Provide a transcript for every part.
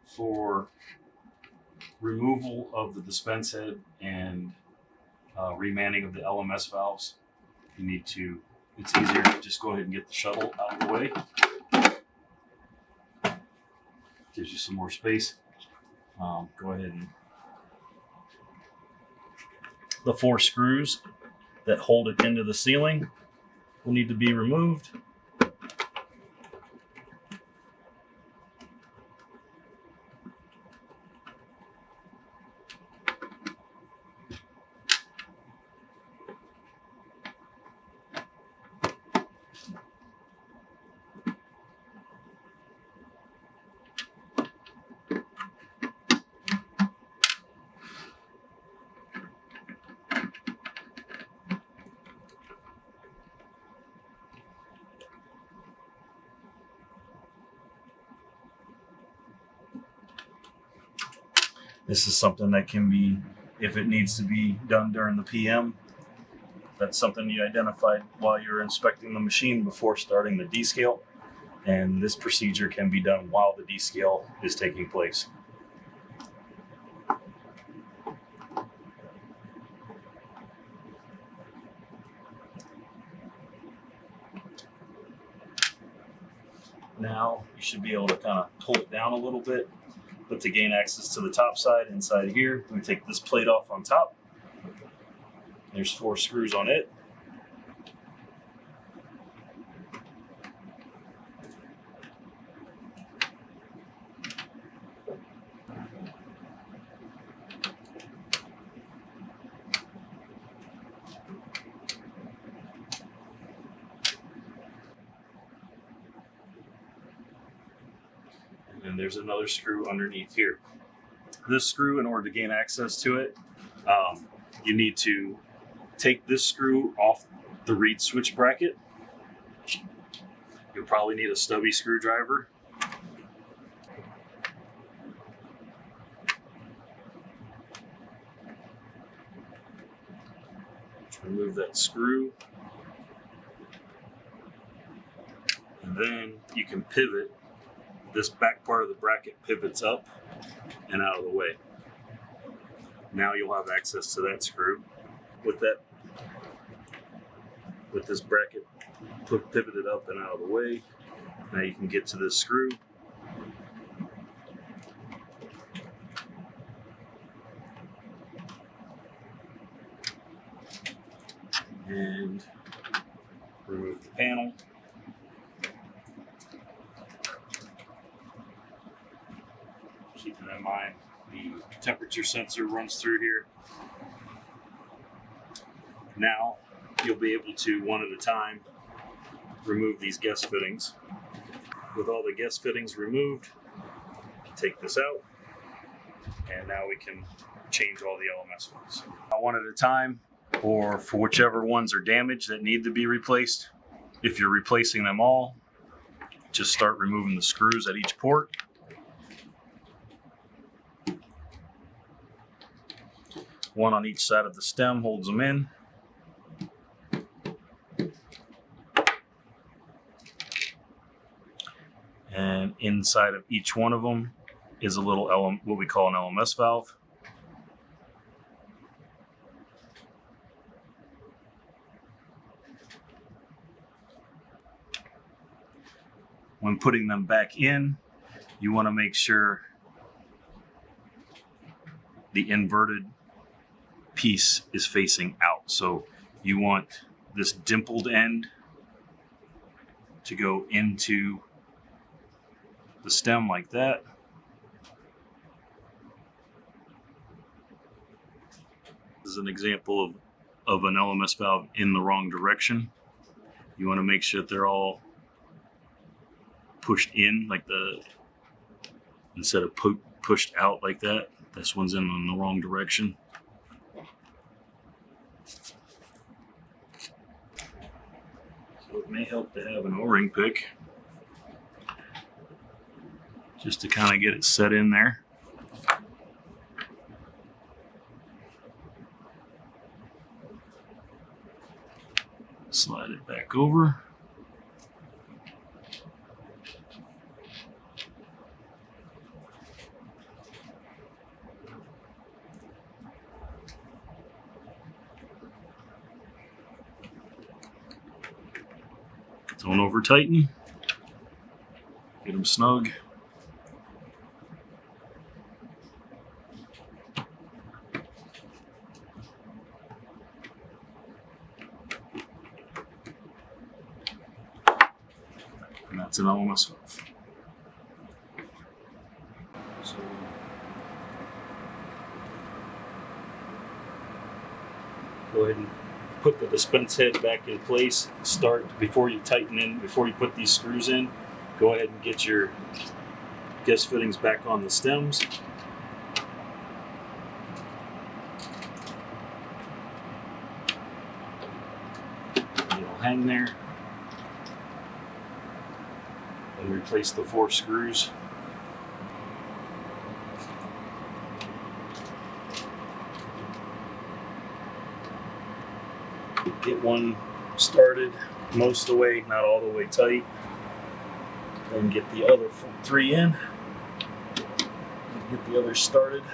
for removal of the dispense head and remanning of the LMS valves, you need to, it's easier to just go ahead and get the shuttle out of the way. Gives you some more space. Go ahead and the 4 screws that hold it into the ceiling will need to be removed. This is something that can be, if it needs to be done during the PM, that's something you identified while you're inspecting the machine before starting the descale. And this procedure can be done while the descale is taking place. Now you should be able to kind of pull it down a little bit. But to gain access to the top side, inside here, we take this plate off on top. There's 4 screws on it. And there's another screw underneath here. This screw, in order to gain access to it, you need to take this screw off the reed switch bracket. You'll probably need a stubby screwdriver. Remove that screw. And then you can pivot. This back part of the bracket pivots up and out of the way. Now you'll have access to that screw. With this bracket pivoted up and out of the way, now you can get to this screw. And remove the panel. Keeping in mind the temperature sensor runs through here. Now you'll be able to, one at a time, remove these guest fittings. With all the guest fittings removed, take this out, and now we can change all the LMS ones. One at a time, or for whichever ones are damaged that need to be replaced. If you're replacing them all, just start removing the screws at each port. One on each side of the stem holds them in. And inside of each one of them is a little what we call an LMS valve. When putting them back in, you want to make sure the inverted piece is facing out. So you want this dimpled end to go into the stem like that. This is an example of an LMS valve in the wrong direction. You want to make sure that they're all pushed in, like instead of pushed out like that. This one's in the wrong direction. So it may help to have an O-ring pick just to kind of get it set in there. Slide it back over. Don't over tighten. Get them snug. And that's an LMS valve. So go ahead and put the dispense head back in place. Start before you tighten in, before you put these screws in. Go ahead and get your guest fittings back on the stems. It'll hang there. And replace the 4 screws. Get one started most of the way, not all the way tight. Then get the other 3 in. Get the others started.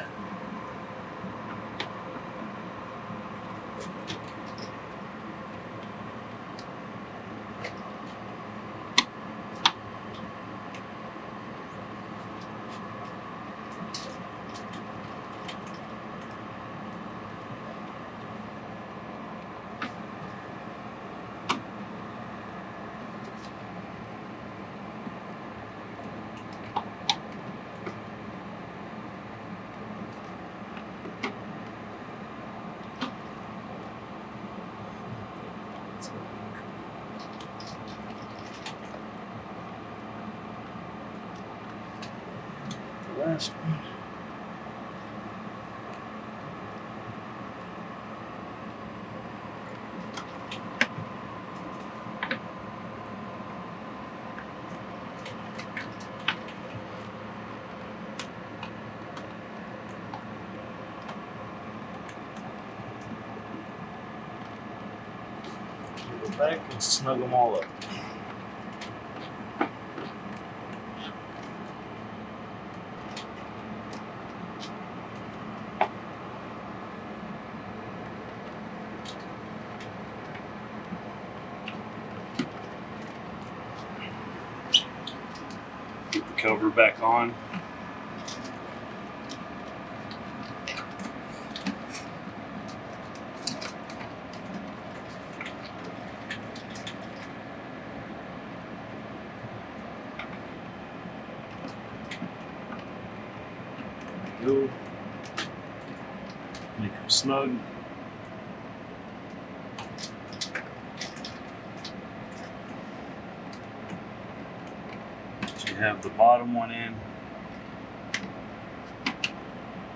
Last one. Go back and snug them all up. Get the cover back on. There we go. Make them snug. You have the bottom one in.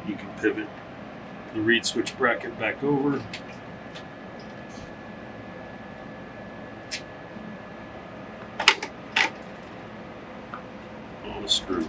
You can pivot the reed switch bracket back over. On the screw.